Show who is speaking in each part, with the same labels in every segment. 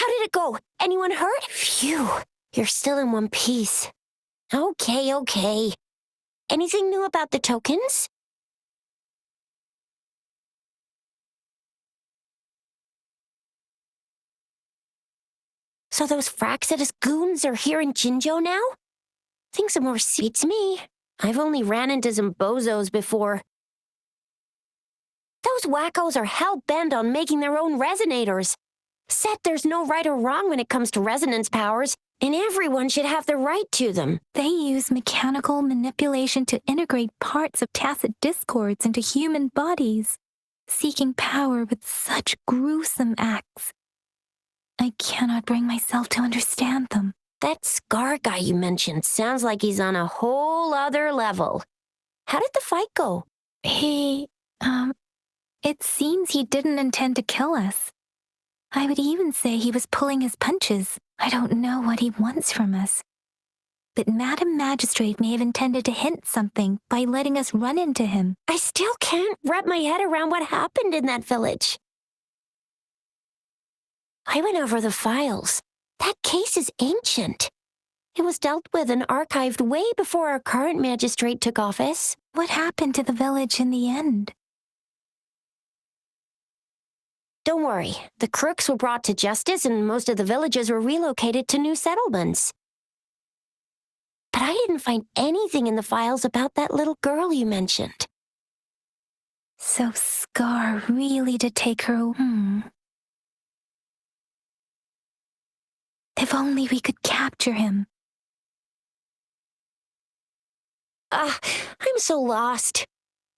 Speaker 1: How did it go? Anyone hurt? Phew, you're still in one piece. Okay. Anything new about the tokens? So those Fraxidus goons are here in Jinjo now? Things are more beats me. I've only ran into some bozos before. Those wackos are hell-bent on making their own resonators. Said there's no right or wrong when it comes to resonance powers, and everyone should have the right to them.
Speaker 2: They use mechanical manipulation to integrate parts of tacit discords into human bodies, seeking power with such gruesome acts. I cannot bring myself to understand them.
Speaker 1: That Scar guy you mentioned sounds like he's on a whole other level. How did the fight go?
Speaker 2: It seems he didn't intend to kill us. I would even say he was pulling his punches. I don't know what he wants from us. But Madam Magistrate may have intended to hint something by letting us run into him.
Speaker 1: I still can't wrap my head around what happened in that village. I went over the files. That case is ancient. It was dealt with and archived way before our current magistrate took office.
Speaker 2: What happened to the village in the end?
Speaker 1: Don't worry. The crooks were brought to justice and most of the villagers were relocated to new settlements. But I didn't find anything in the files about that little girl you mentioned.
Speaker 2: So Scar really did take her. If only we could capture him.
Speaker 1: I'm so lost.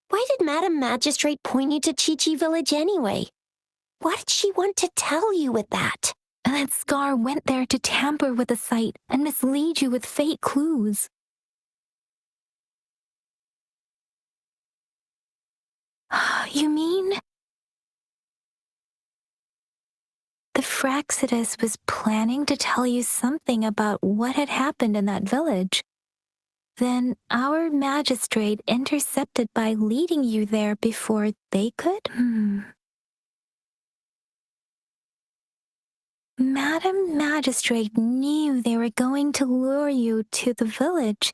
Speaker 1: Why did Madam Magistrate point you to Chi-Chi Village anyway? What did she want to tell you with that?
Speaker 2: That Scar went there to tamper with the site and mislead you with fake clues. You mean? The Fraxidus was planning to tell you something about what had happened in that village. Then our magistrate intercepted by leading you there before they could? Madam Magistrate knew they were going to lure you to the village,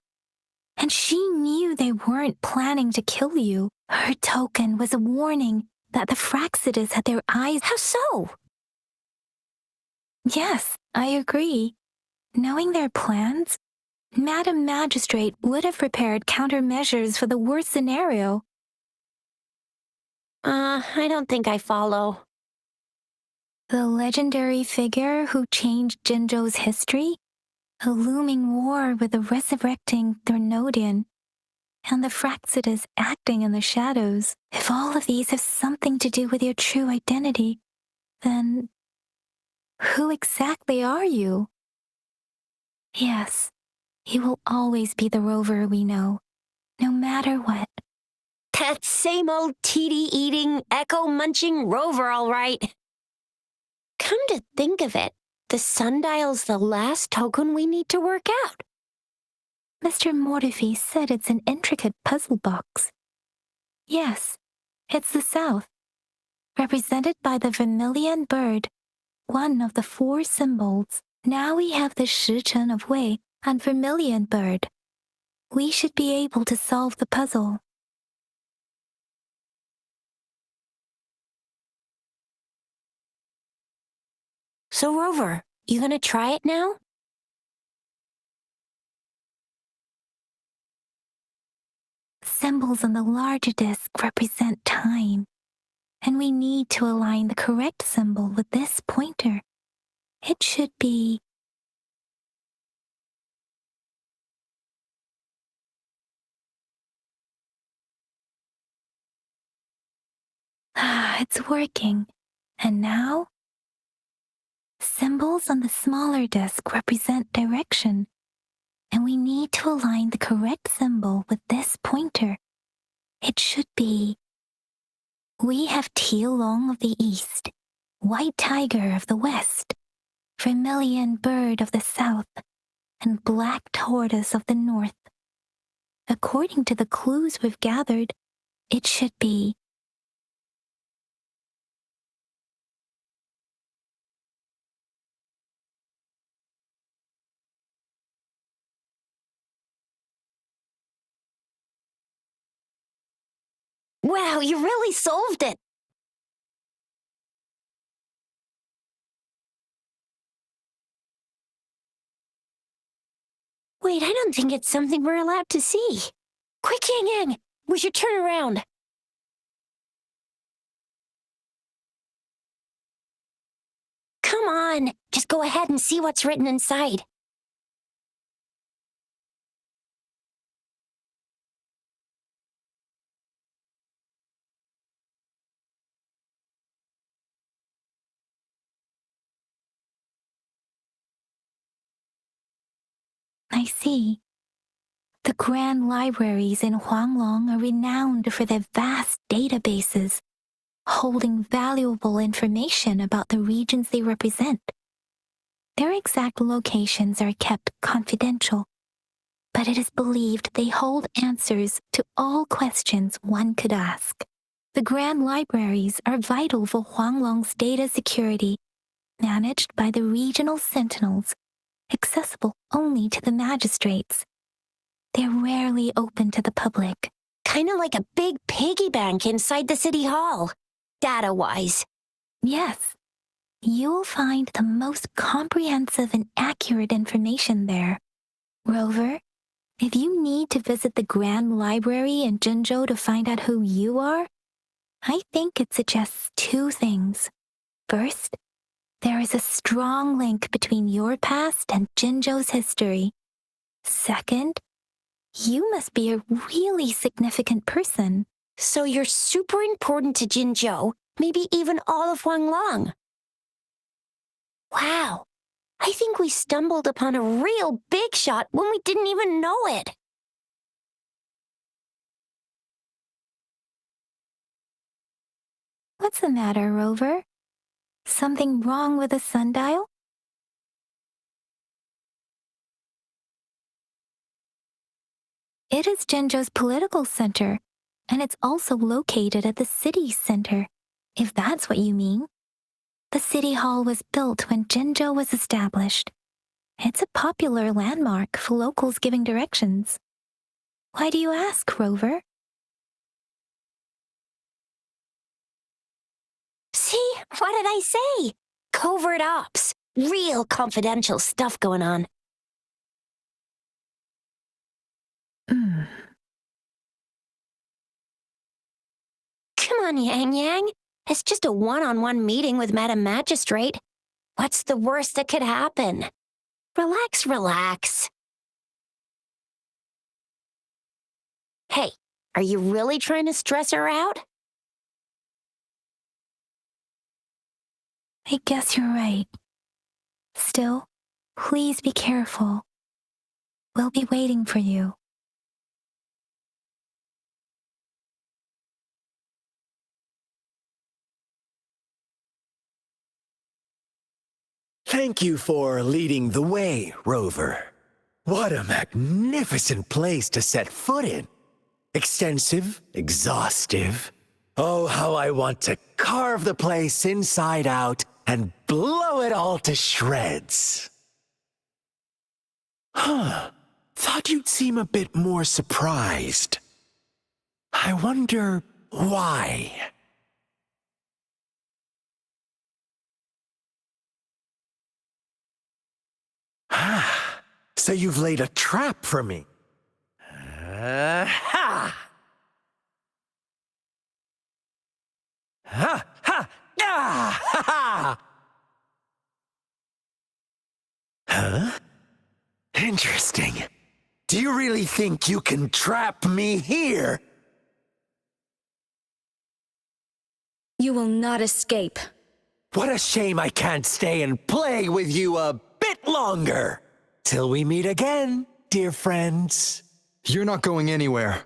Speaker 2: and she knew they weren't planning to kill you. Her token was a warning that the Fraxidus had their eyes.
Speaker 1: How so?
Speaker 2: Yes, I agree. Knowing their plans, Madam Magistrate would have prepared countermeasures for the worst scenario.
Speaker 1: I don't think I follow.
Speaker 2: The legendary figure who changed Jinjo's history? A looming war with the resurrecting Thernodian, and the Fraxidus acting in the shadows. If all of these have something to do with your true identity, then who exactly are you? Yes, you will always be the rover we know, no matter what.
Speaker 1: That same old TD-eating, echo-munching rover, all right. Come to think of it, the sundial's the last token we need to work out.
Speaker 2: Mr. Mortefi said it's an intricate puzzle box. Yes, it's the south, represented by the vermilion bird, one of the 4 symbols. Now we have the Shichen of Wei and vermilion bird. We should be able to solve the puzzle.
Speaker 1: So, Rover, you gonna try it now?
Speaker 2: Symbols on the larger disc represent time, and we need to align the correct symbol with this pointer. It should be it's working. And now? Symbols on the smaller disc represent direction, and we need to align the correct symbol with this pointer. It should be... We have Tealong of the east, white tiger of the west, vermilion bird of the south, and black tortoise of the north. According to the clues we've gathered, it should be...
Speaker 1: Wow, you really solved it! Wait, I don't think it's something we're allowed to see. Quick, Yang Yang! We should turn around. Come on, just go ahead and see what's written inside.
Speaker 2: I see. The grand libraries in Huanglong are renowned for their vast databases, holding valuable information about the regions they represent. Their exact locations are kept confidential, but it is believed they hold answers to all questions one could ask. The grand libraries are vital for Huanglong's data security, managed by the regional sentinels, accessible only to the magistrates. They're rarely open to the public.
Speaker 1: Kinda like a big piggy bank inside the city hall, data-wise.
Speaker 2: Yes, you'll find the most comprehensive and accurate information there. Rover, if you need to visit the Grand Library in Jinzhou to find out who you are, I think it suggests two things. First, there is a strong link between your past and Jinzhou's history. Second, you must be a really significant person.
Speaker 1: So you're super important to Jinzhou, maybe even all of Huanglong. Wow, I think we stumbled upon a real big shot when we didn't even know it.
Speaker 2: What's the matter, Rover? Something wrong with the sundial? It is Jinzhou's political center, and it's also located at the city center, if that's what you mean. The city hall was built when Jinzhou was established. It's a popular landmark for locals giving directions. Why do you ask, Rover?
Speaker 1: See, what did I say? Covert ops. Real confidential stuff going on. Come on, Yang Yang. It's just a one-on-one meeting with Madam Magistrate. What's the worst that could happen? Relax, relax. Hey, are you really trying to stress her out?
Speaker 2: I guess you're right. Still, please be careful. We'll be waiting for you.
Speaker 3: Thank you for leading the way, Rover. What a magnificent place to set foot in. Extensive, exhaustive. Oh, how I want to carve the place inside out and blow it all to shreds. Thought you'd seem a bit more surprised. I wonder why. So you've laid a trap for me. Ha! Ha! Ha! Ah! Ha! Ha! Huh? Interesting. Do you really think you can trap me here?
Speaker 4: You will not escape.
Speaker 3: What a shame I can't stay and play with you a bit longer. Till we meet again, dear friends.
Speaker 5: You're not going anywhere.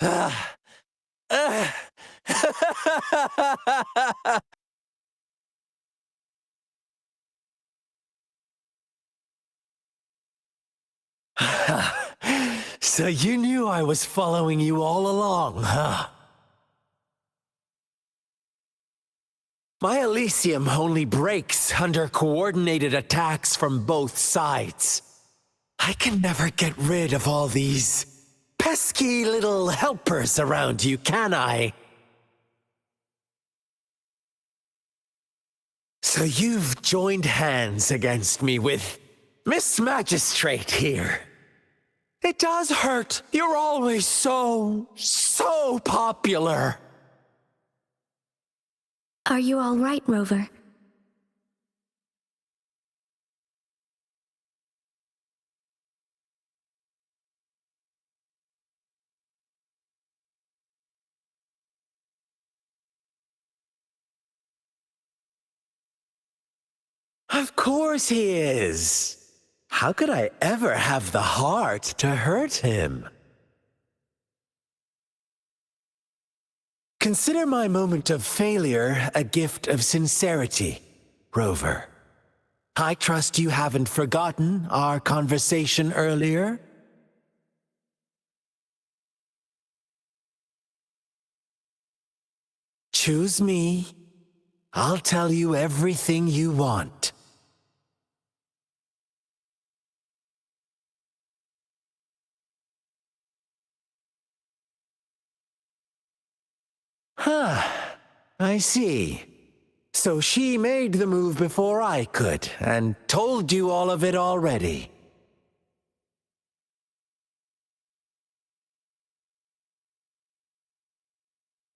Speaker 3: Ah. Ah. So you knew I was following you all along, huh? My Elysium only breaks under coordinated attacks from both sides. I can never get rid of all these pesky little helpers around you, can I? So you've joined hands against me with Miss Magistrate here. It does hurt. You're always so popular.
Speaker 2: Are you all right, Rover?
Speaker 3: Of course he is. How could I ever have the heart to hurt him? Consider my moment of failure a gift of sincerity, Rover. I trust you haven't forgotten our conversation earlier? Choose me. I'll tell you everything you want. Huh. I see. So she made the move before I could, and told you all of it already.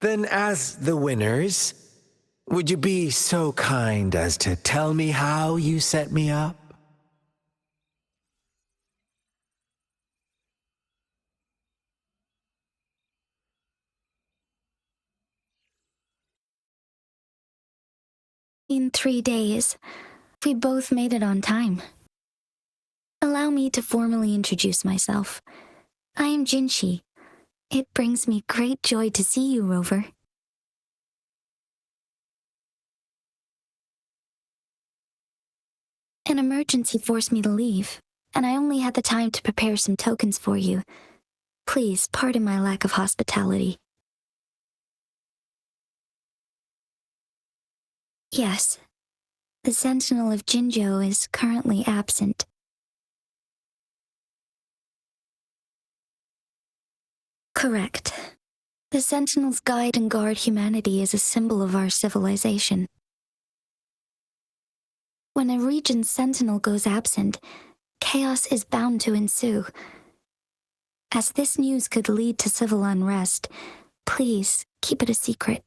Speaker 3: Then as the winners, would you be so kind as to tell me how you set me up?
Speaker 2: In 3 days, we both made it on time. Allow me to formally introduce myself. I am Jinshi. It brings me great joy to see you, Rover. An emergency forced me to leave, and I only had the time to prepare some tokens for you. Please pardon my lack of hospitality. Yes, the Sentinel of Jinzhou is currently absent. Correct. The Sentinels guide and guard humanity as a symbol of our civilization. When a region's sentinel goes absent, chaos is bound to ensue. As this news could lead to civil unrest, please keep it a secret.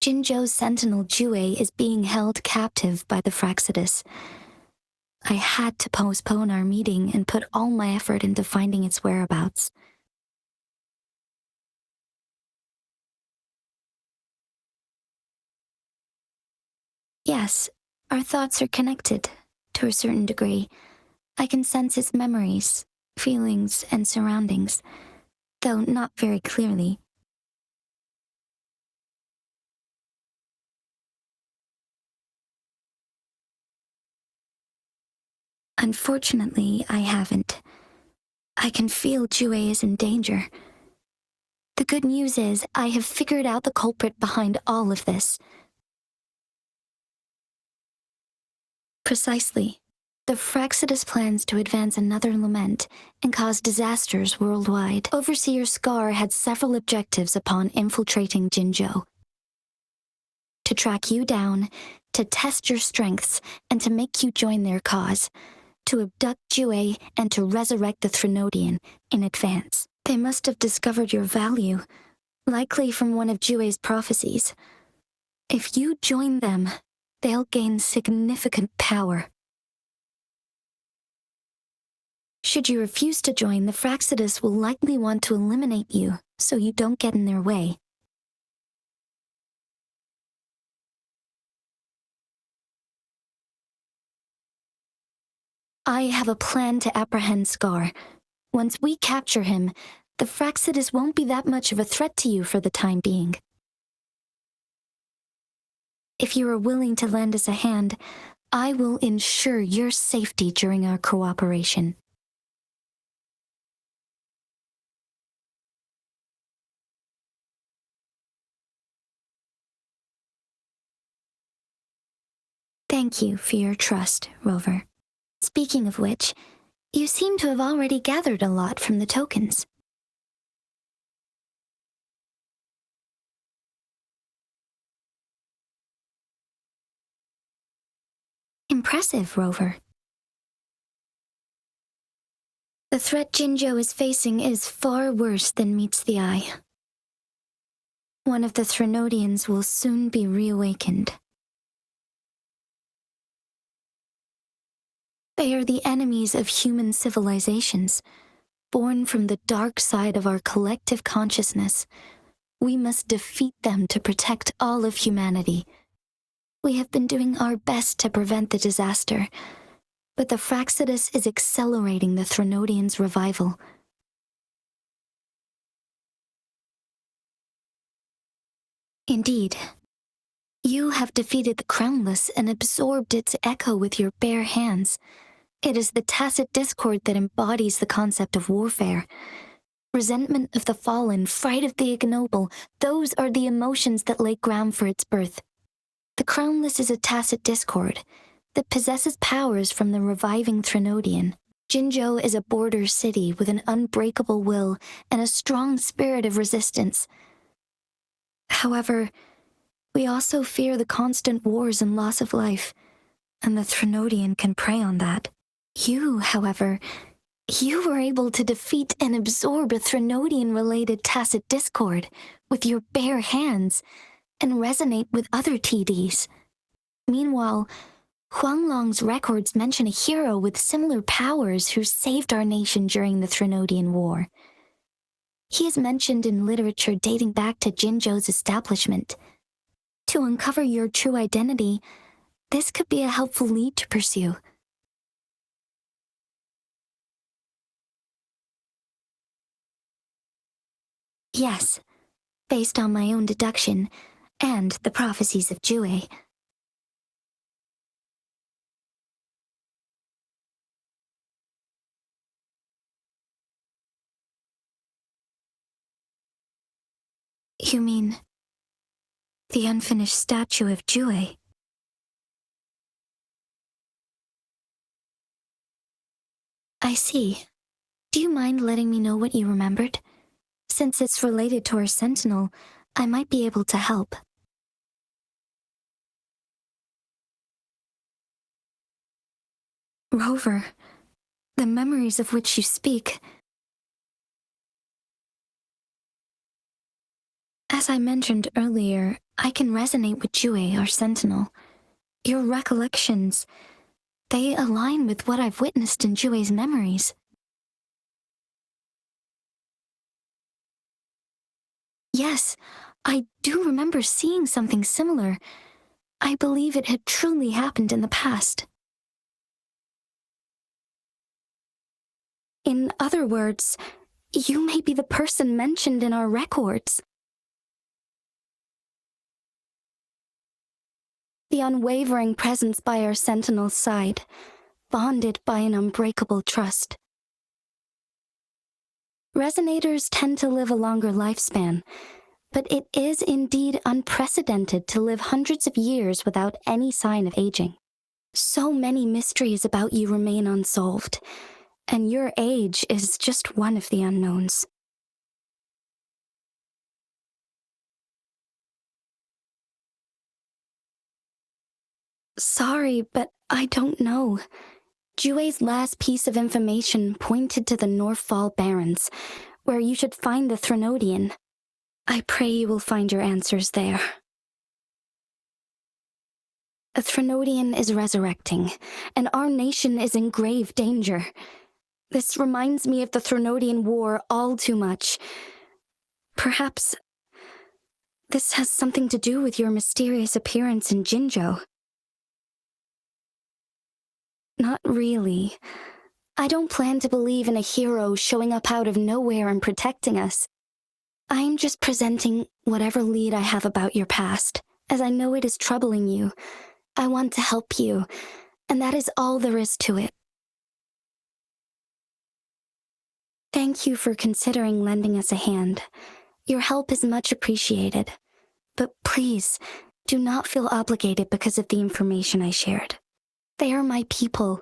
Speaker 2: Jinzhou's sentinel Jue is being held captive by the Fraxidus. I had to postpone our meeting and put all my effort into finding its whereabouts. Yes, our thoughts are connected, to a certain degree. I can sense its memories, feelings, and surroundings, though not very clearly. Unfortunately, I haven't. I can feel Jue is in danger. The good news is I have figured out the culprit behind all of this. Precisely. The Fraxidus plans to advance another lament and cause disasters worldwide. Overseer Scar had several objectives upon infiltrating Jinzhou. To track you down, to test your strengths, and to make you join their cause. To abduct Jue and to resurrect the Threnodian in advance. They must have discovered your value, likely from one of Jue's prophecies. If you join them, they'll gain significant power. Should you refuse to join, the Fraxidus will likely want to eliminate you, so you don't get in their way. I have a plan to apprehend Scar. Once we capture him, the Fraxidus won't be that much of a threat to you for the time being. If you are willing to lend us a hand, I will ensure your safety during our cooperation. Thank you for your trust, Rover. Speaking of which, you seem to have already gathered a lot from the tokens. Impressive, Rover. The threat Jinzhou is facing is far worse than meets the eye. One of the Threnodians will soon be reawakened. They are the enemies of human civilizations, born from the dark side of our collective consciousness. We must defeat them to protect all of humanity. We have been doing our best to prevent the disaster, but the Fraxidus is accelerating the Threnodians' revival. Indeed, you have defeated the Crownless and absorbed its echo with your bare hands. It is the tacit discord that embodies the concept of warfare. Resentment of the fallen, fright of the ignoble, those are the emotions that lay ground for its birth. The Crownless is a tacit discord that possesses powers from the reviving Threnodian. Jinzhou is a border city with an unbreakable will and a strong spirit of resistance. However, we also fear the constant wars and loss of life, and the Threnodian can prey on that. You, however, you were able to defeat and absorb a Threnodian-related tacit discord with your bare hands and resonate with other TDs. Meanwhile, Huanglong's records mention a hero with similar powers who saved our nation during the Threnodian War. He is mentioned in literature dating back to Jinzhou's establishment. To uncover your true identity, this could be a helpful lead to pursue. Yes, based on my own deduction, and the prophecies of Jue. You mean the unfinished statue of Jue? I see. Do you mind letting me know what you remembered? Since it's related to our sentinel, I might be able to help. Rover, the memories of which you speak. As I mentioned earlier, I can resonate with Jue, our sentinel. Your recollections, they align with what I've witnessed in Jue's memories. Yes, I do remember seeing something similar. I believe it had truly happened in the past. In other words, you may be the person mentioned in our records. The unwavering presence by our sentinel's side, bonded by an unbreakable trust. Resonators tend to live a longer lifespan, but it is indeed unprecedented to live hundreds of years without any sign of aging. So many mysteries about you remain unsolved, and your age is just one of the unknowns. Sorry, but I don't know. Jue's last piece of information pointed to the Northfall Barrens, where you should find the Threnodian. I pray you will find your answers there. A Threnodian is resurrecting, and our nation is in grave danger. This reminds me of the Threnodian War all too much. Perhaps this has something to do with your mysterious appearance in Jinzhou. Not really.
Speaker 6: I don't plan to believe in a hero showing up out of nowhere and protecting us. I'm just presenting whatever lead I have about your past, as I know it is troubling you. I want to help you, and that is all there is to it. Thank you for considering lending us a hand. Your help is much appreciated. But please, do not feel obligated because of the information I shared. They are my people,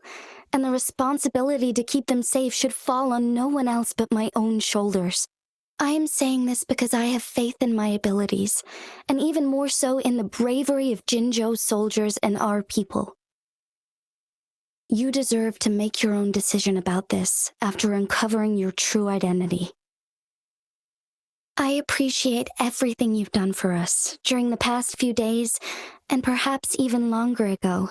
Speaker 6: and the responsibility to keep them safe should fall on no one else but my own shoulders. I am saying this because I have faith in my abilities, and even more so in the bravery of Jinzhou's soldiers and our people. You deserve to make your own decision about this after uncovering your true identity. I appreciate everything you've done for us during the past few days, and perhaps even longer ago.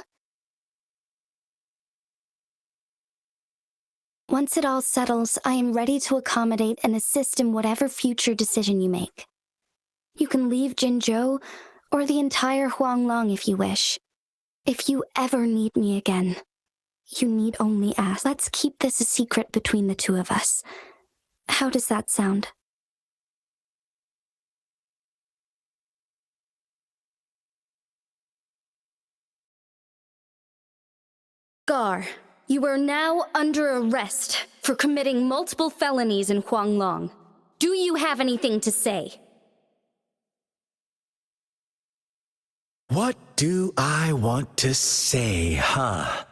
Speaker 6: Once it all settles, I am ready to accommodate and assist in whatever future decision you make. You can leave Jinzhou, or the entire Huanglong if you wish. If you ever need me again, you need only ask. Let's keep this a secret between the two of us. How does that sound?
Speaker 4: Gar, you are now under arrest for committing multiple felonies in Huanglong. Do you have anything to say?
Speaker 3: What do I want to say, huh?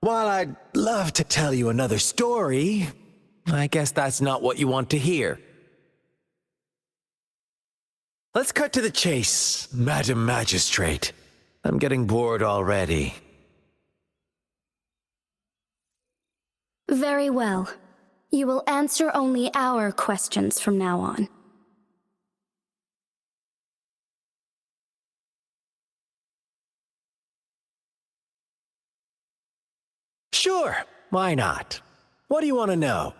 Speaker 3: While I'd love to tell you another story, I guess that's not what you want to hear. Let's cut to the chase, Madam Magistrate. I'm getting bored already.
Speaker 6: Very well. You will answer only our questions from now on.
Speaker 3: Sure, why not? What do you want to know?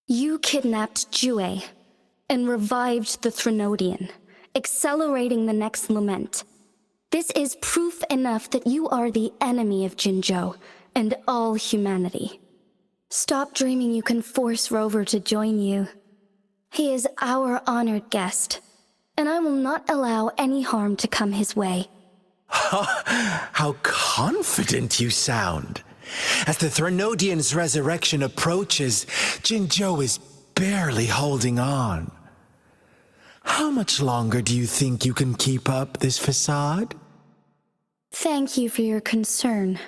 Speaker 6: You kidnapped Jue and revived the Threnodian, accelerating the next lament. This is proof enough that you are the enemy of Jinzhou and all humanity. Stop dreaming you can force Rover to join you. He is our honored guest, and I will not allow any harm to come his way.
Speaker 3: How confident you sound. As the Threnodian's resurrection approaches, Jinzhou is barely holding on. How much longer do you think you can keep up this facade?
Speaker 6: Thank you for your concern.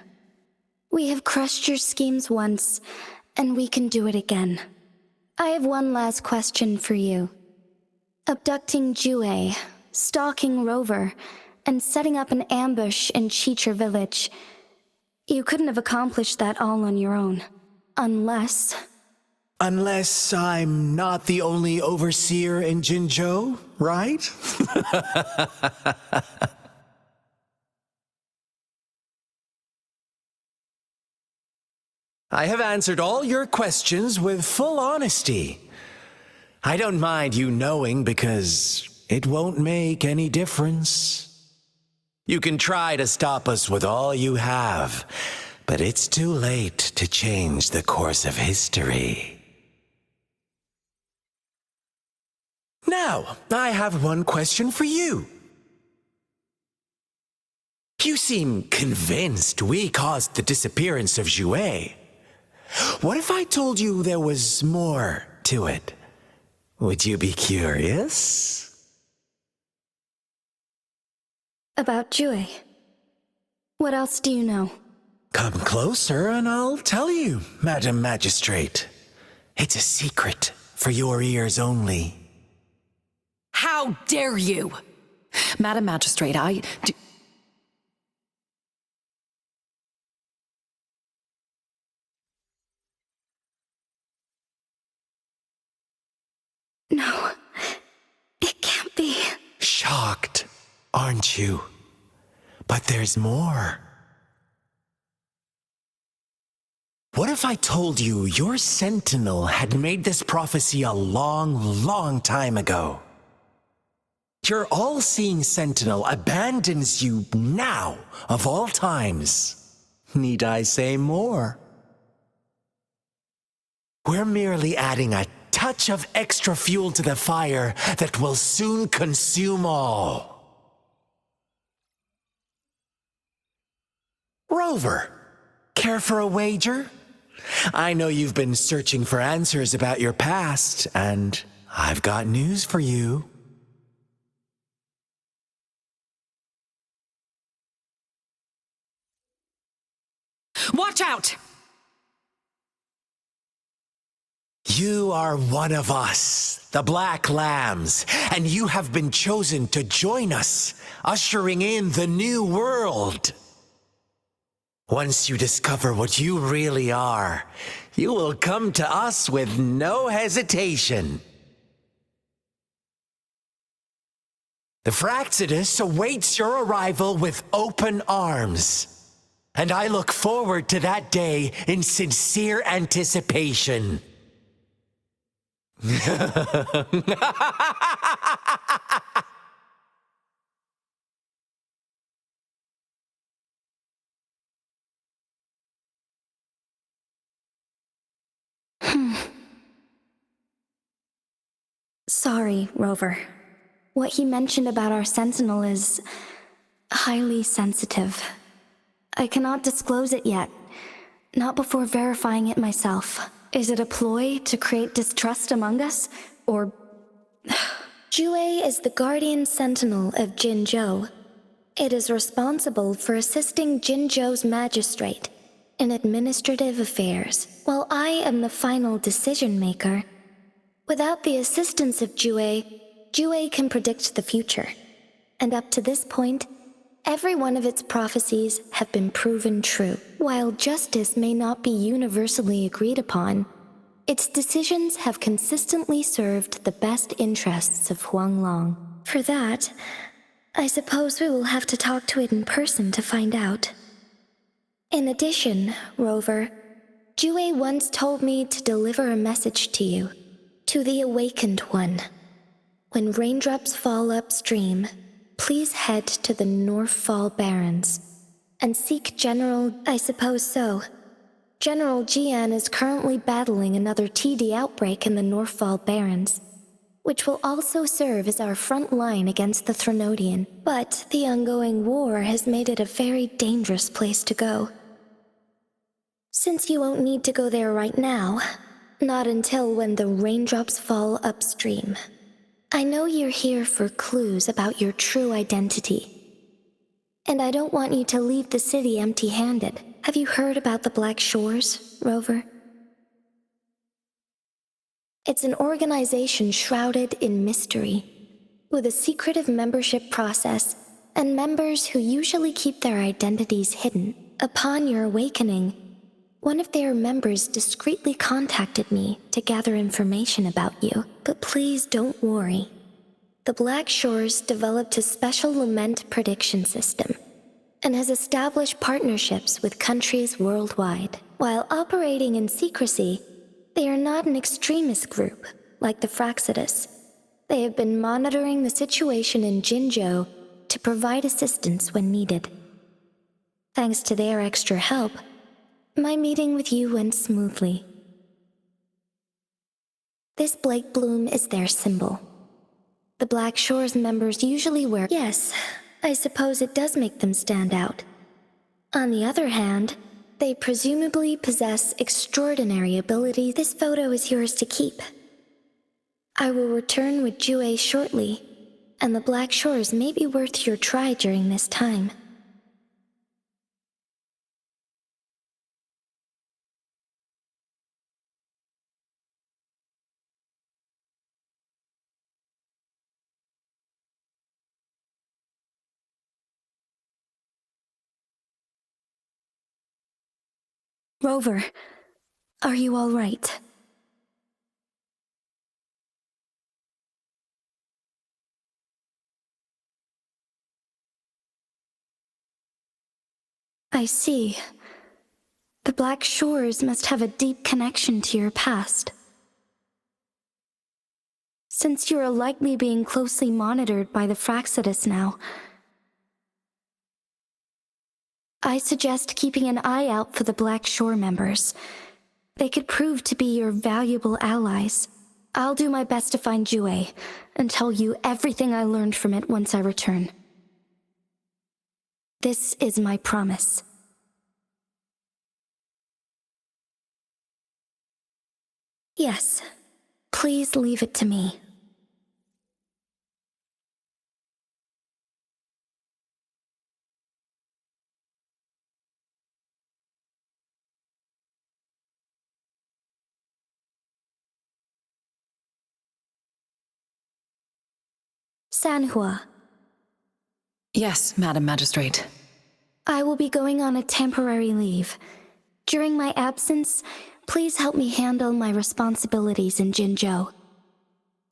Speaker 6: We have crushed your schemes once, and we can do it again. I have one last question for you. Abducting Jue, stalking Rover, and setting up an ambush in Chicher village. You couldn't have accomplished that all on your own. Unless
Speaker 3: I'm not the only overseer in Jinzhou, right? I have answered all your questions with full honesty. I don't mind you knowing because it won't make any difference. You can try to stop us with all you have, but it's too late to change the course of history. Now, I have one question for you. You seem convinced we caused the disappearance of Jue. What if I told you there was more to it? Would you be curious?
Speaker 6: about Jue. What else do you know?
Speaker 3: Come closer and I'll tell you, Madam Magistrate. It's a secret for your ears only.
Speaker 7: How dare you! Madam Magistrate, I do...
Speaker 6: No, it can't be.
Speaker 3: Shocked, aren't you? But there's more. What if I told you your sentinel had made this prophecy a long, long time ago? your all-seeing sentinel abandons you now, of all times. Need I say more? We're merely adding a touch of extra fuel to the fire that will soon consume all. Rover, care for a wager? I know you've been searching for answers about your past, and I've got news for you.
Speaker 7: Watch out!
Speaker 3: You are one of us, the Black Lambs, and you have been chosen to join us, ushering in the new world. Once you discover what you really are, you will come to us with no hesitation. The Fraxidus awaits your arrival with open arms, and I look forward to that day in sincere anticipation.
Speaker 6: Sorry, Rover. What he mentioned about our sentinel is highly sensitive. I cannot disclose it yet, not before verifying it myself. Is it a ploy to create distrust among us, or... Jue is the guardian sentinel of Jinzhou. It is responsible for assisting Jinzhou's magistrate in administrative affairs, while I am the final decision maker. Without the assistance of Jue can predict the future. And up to this point, every one of its prophecies have been proven true. While justice may not be universally agreed upon, its decisions have consistently served the best interests of Huanglong. For that, I suppose we will have to talk to it in person to find out. In addition, Rover, Jue once told me to deliver a message to you, to the Awakened One. When raindrops fall upstream, please head to the Northfall Barrens and seek I suppose so. General Jian is currently battling another TD outbreak in the Northfall Barrens, which will also serve as our front line against the Threnodian. But the ongoing war has made it a very dangerous place to go. Since you won't need to go there right now, not until when the raindrops fall upstream. I know you're here for clues about your true identity. And I don't want you to leave the city empty-handed. Have you heard about the Black Shores, Rover? It's an organization shrouded in mystery, with a secretive membership process and members who usually keep their identities hidden. Upon your awakening, one of their members discreetly contacted me to gather information about you. But please don't worry. The Black Shores developed a special lament prediction system and has established partnerships with countries worldwide. While operating in secrecy, they are not an extremist group like the Fraxidus. They have been monitoring the situation in Jinzhou to provide assistance when needed. Thanks to their extra help, my meeting with you went smoothly. This Blake Bloom is their symbol. The Black Shores members usually wear... Yes, I suppose it does make them stand out. On the other hand, they presumably possess extraordinary ability. This photo is yours to keep. I will return with Jue shortly, and the Black Shores may be worth your try during this time. Rover, are you all right? I see. The Black Shores must have a deep connection to your past. Since you are likely being closely monitored by the Fraxidus now, I suggest keeping an eye out for the Black Shore members. They could prove to be your valuable allies. I'll do my best to find Jue and tell you everything I learned from it once I return. This is my promise. Yes, please leave it to me. Sanhua,
Speaker 7: Yes, Madam Magistrate.
Speaker 6: I will be going on a temporary leave. During my absence, please help me handle my responsibilities in Jinzhou.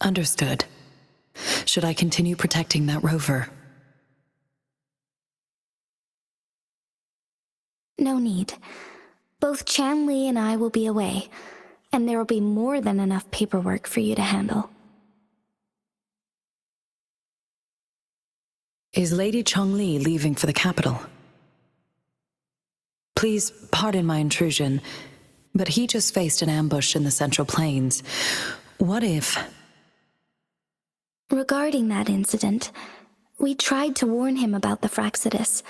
Speaker 7: Understood. Should I continue protecting that rover?
Speaker 6: No need. Both Chan Li and I will be away, and there will be more than enough paperwork for you to handle.
Speaker 7: Is Lady Chongli leaving for the capital? Please pardon my intrusion, but he just faced an ambush in the Central Plains. What if...
Speaker 6: Regarding that incident, we tried to warn him about the Fraxidus,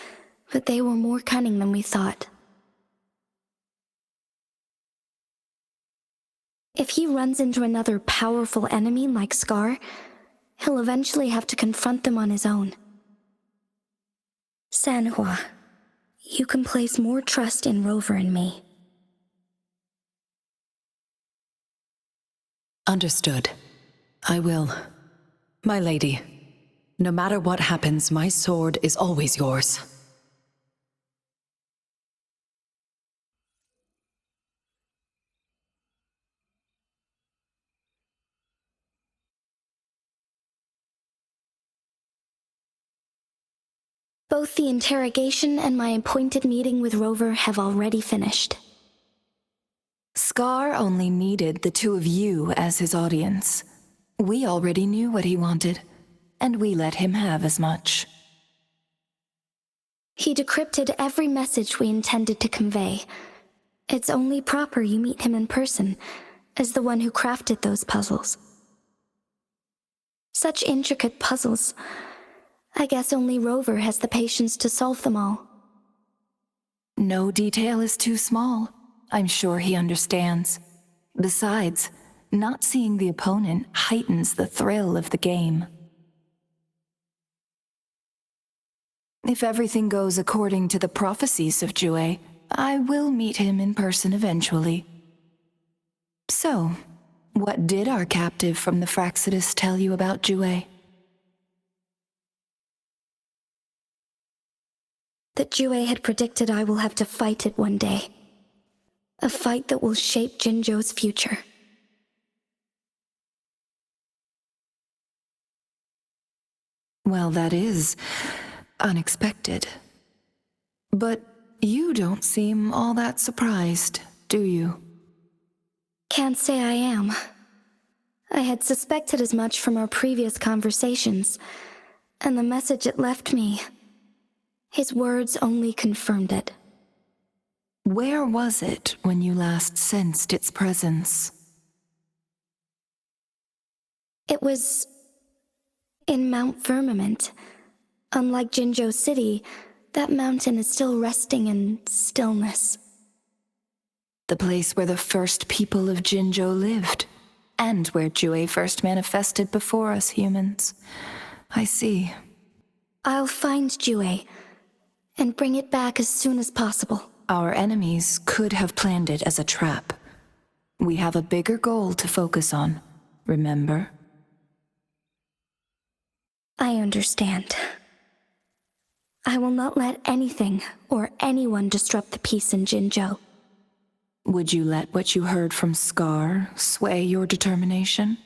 Speaker 6: but they were more cunning than we thought. If he runs into another powerful enemy like Scar, he'll eventually have to confront them on his own. Sanhua, you can place more trust in Rover and me.
Speaker 7: Understood. I will. My lady, no matter what happens, my sword is always yours.
Speaker 6: Both the interrogation and my appointed meeting with Rover have already finished.
Speaker 8: Scar only needed the two of you as his audience. We already knew what he wanted, and we let him have as much.
Speaker 6: He decrypted every message we intended to convey. It's only proper you meet him in person, as the one who crafted those puzzles. Such intricate puzzles. I guess only Rover has the patience to solve them all.
Speaker 8: No detail is too small. I'm sure he understands. Besides, not seeing the opponent heightens the thrill of the game. If everything goes according to the prophecies of Jue, I will meet him in person eventually. So, what did our captive from the Fraxidus tell you about Jue?
Speaker 6: That Jue had predicted I will have to fight it one day. A fight that will shape Jinzhou's future.
Speaker 8: Well, that is unexpected. But you don't seem all that surprised, do you?
Speaker 6: Can't say I am. I had suspected as much from our previous conversations, and the message it left me, his words only confirmed it.
Speaker 8: Where was it when you last sensed its presence?
Speaker 6: It was in Mount Firmament. Unlike Jinzhou City, that mountain is still resting in stillness.
Speaker 8: The place where the first people of Jinzhou lived, and where Jue first manifested before us humans. I see.
Speaker 6: I'll find Jue and bring it back as soon as possible.
Speaker 8: Our enemies could have planned it as a trap. We have a bigger goal to focus on, remember?
Speaker 6: I understand. I will not let anything or anyone disrupt the peace in Jinzhou.
Speaker 8: Would you let what you heard from Scar sway your determination?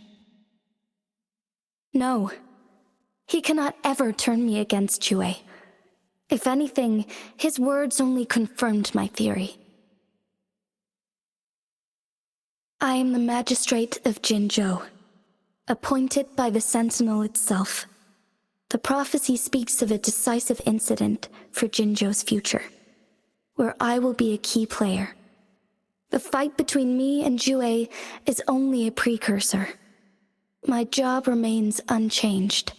Speaker 6: No. He cannot ever turn me against Jue. If anything, his words only confirmed my theory. I am the magistrate of Jinzhou, appointed by the Sentinel itself. The prophecy speaks of a decisive incident for Jinzhou's future, where I will be a key player. The fight between me and Jue is only a precursor. My job remains unchanged.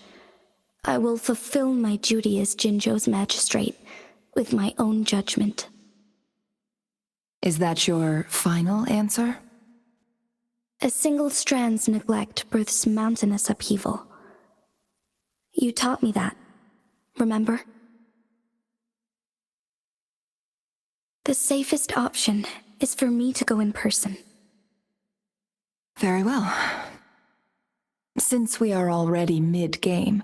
Speaker 6: I will fulfill my duty as Jinzhou's magistrate with my own judgment.
Speaker 8: Is that your final answer?
Speaker 6: A single strand's neglect births mountainous upheaval. You taught me that, remember? The safest option is for me to go in person.
Speaker 8: Very well. Since we are already mid-game,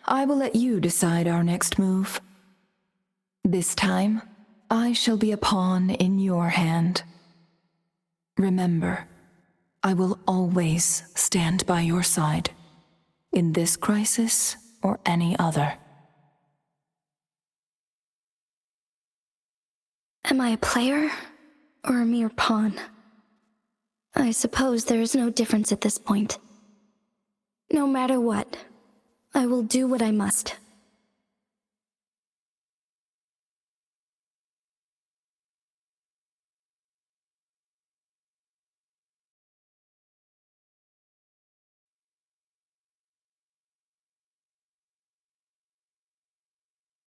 Speaker 8: I will let you decide our next move. This time, I shall be a pawn in your hand. Remember, I will always stand by your side, in this crisis or any other.
Speaker 6: Am I a player or a mere pawn? I suppose there is no difference at this point. No matter what, I will do what I must.